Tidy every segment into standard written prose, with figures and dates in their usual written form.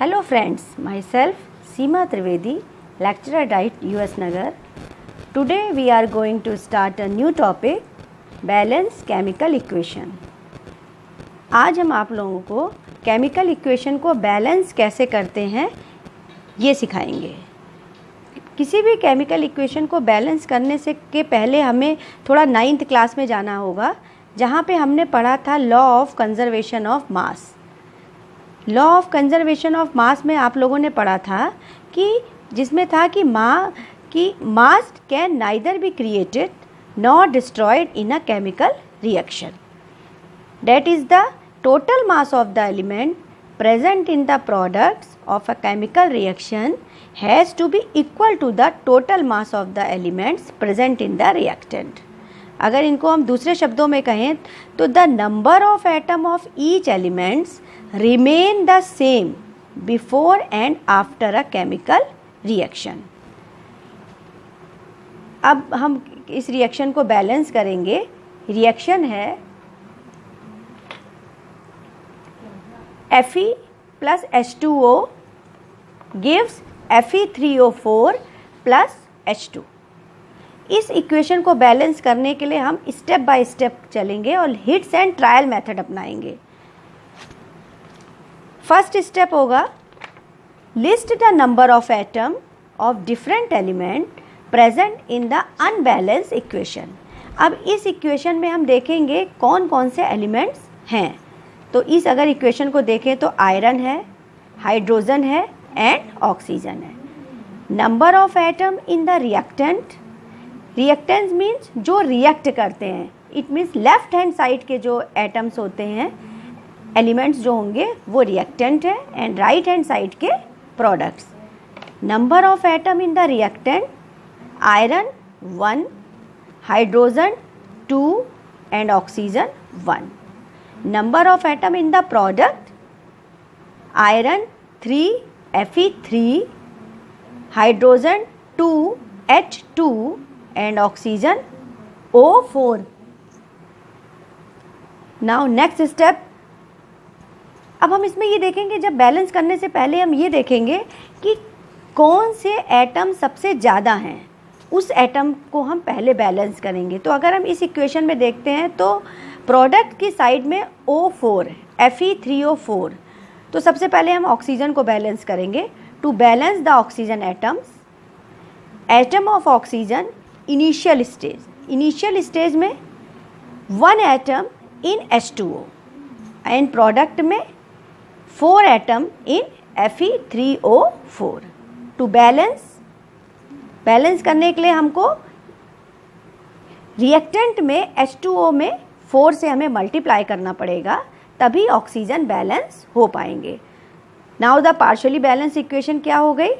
Hello friends, myself Seema Trivedi, lecturer at US Nagar. Today we are going to start a new topic, Balance Chemical Equation. आज हम आप लोगों को chemical equation को balance कैसे करते हैं ये सिखाएंगे। किसी भी केमिकल इक्वेशन को बैलेंस करने से के पहले हमें थोड़ा 9th क्लास में जाना होगा, जहाँ पे हमने पढ़ा था law of conservation of mass. Law of conservation of mass में आप लोगों ने पढ़ा था कि जिसमें था कि मास can neither be created nor destroyed in a chemical reaction. That is the total mass of the element present in the products of a chemical reaction has to be equal to the total mass of the elements present in the reactant. अगर इनको हम दूसरे शब्दों में कहें तो the number of atom of each elements remain the same before and after a chemical reaction. अब हम इस रिएक्शन को बैलेंस करेंगे। रिएक्शन है Fe plus H2O gives Fe3O4 plus H2। इस इक्वेशन को बैलेंस करने के लिए हम स्टेप बाय स्टेप चलेंगे और हिट्स एंड ट्रायल मेथड अपनाएंगे। फर्स्ट स्टेप होगा list the number of atom of different element present in the unbalance equation. अब इस इक्वेशन में हम देखेंगे कौन कौन से एलिमेंट्स हैं। तो इस अगर इक्वेशन को देखें तो आयरन है, हाइड्रोजन है एंड ऑक्सीजन है। Number of atom in the reactant, reactants means जो रिएक्ट करते हैं, it means left hand side के जो एटम्स होते हैं, एलिमेंट्स जो होंगे वो रिएक्टेंट है एंड राइट हैंड साइड के products. Number of atom in the reactant, iron 1, hydrogen 2 and oxygen 1। Number of atom in the product, iron 3 Fe3, hydrogen 2 H2 and oxygen O4। Now next step, अब हम इसमें ये देखेंगे, जब balance करने से पहले हम ये देखेंगे कि कौन से एटम सबसे ज़्यादा हैं, उस एटम को हम पहले बैलेंस करेंगे। तो अगर हम इस इक्वेशन में देखते हैं तो प्रोडक्ट की साइड में O4 Fe3O4, तो सबसे पहले हम ऑक्सीजन को बैलेंस करेंगे। To balance the oxygen atoms, atom of oxygen initial stage में 1 atom in H2O and product में 4 atom in Fe3O4। To balance करने के लिए हमको रिएक्टेंट में H2O में 4 से हमें मल्टीप्लाई करना पड़ेगा, तभी ऑक्सीजन बैलेंस हो पाएंगे। Now the partially balance equation क्या हो गई,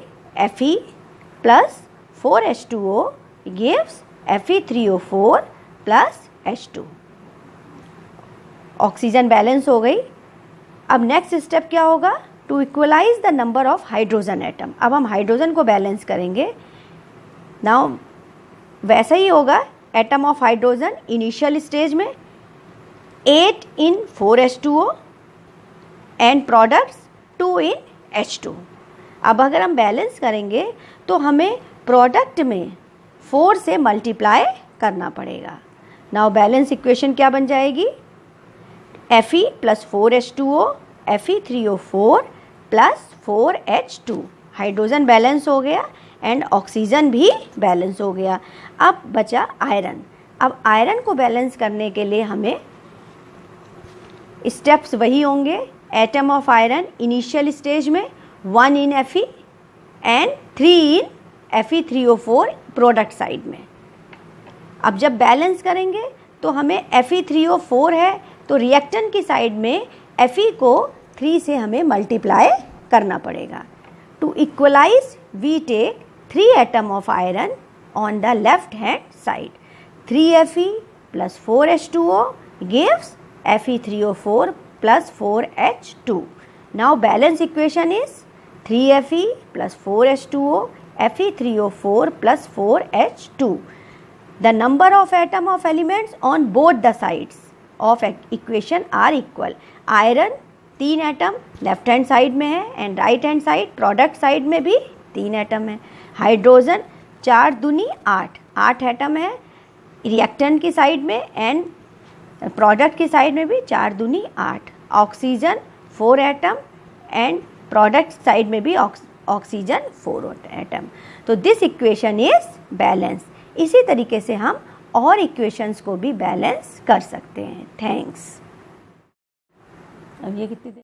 Fe plus 4H2O gives Fe3O4 plus H2। Oxygen balance हो गई। अब नेक्स्ट स्टेप क्या होगा, to equalise the number of hydrogen atom. अब हम हाइड्रोजन को बैलेंस करेंगे। नाउ वैसा ही होगा, atom of hydrogen initial stage में 8 in 4H2O and products 2 in H2। अब अगर हम बैलेंस करेंगे तो हमें प्रोडक्ट में 4 से मल्टीप्लाई करना पड़ेगा। नाउ बैलेंस इक्वेशन क्या बन जाएगी, Fe plus 4H2O Fe3O4 plus 4H2। Hydrogen balance हो गया एंड ऑक्सीजन भी बैलेंस हो गया। अब बचा आयरन। अब आयरन को बैलेंस करने के लिए हमें स्टेप्स वही होंगे। Atom of iron initial stage में 1 इन Fe and 3 in Fe3O4 product side में। अब जब बैलेंस करेंगे तो हमें Fe3O4 है तो रिएक्टेंट की साइड में Fe को 3 से हमें मल्टीप्लाई करना पड़ेगा। To equalise we take 3 atom of iron on the left hand side. 3 Fe plus 4H2O gives Fe3O4 plus 4H2। Now balance equation is 3 Fe plus 4H2O Fe3O4 plus 4H2। The number of atom of elements on both the sides of equation are equal. Iron 3 atom left hand side में है and right hand side product side में भी 3 atom है। Hydrogen 4 दूनी 8 atom है reactant की side में and product की साइड में भी 4 दूनी 8। Oxygen 4 atom and product side में भी ऑक्सीजन 4 एटम। तो दिस इक्वेशन इज बैलेंस। इसी तरीके से हम और इक्वेशंस को भी बैलेंस कर सकते हैं। थैंक्स। अब ये कितनी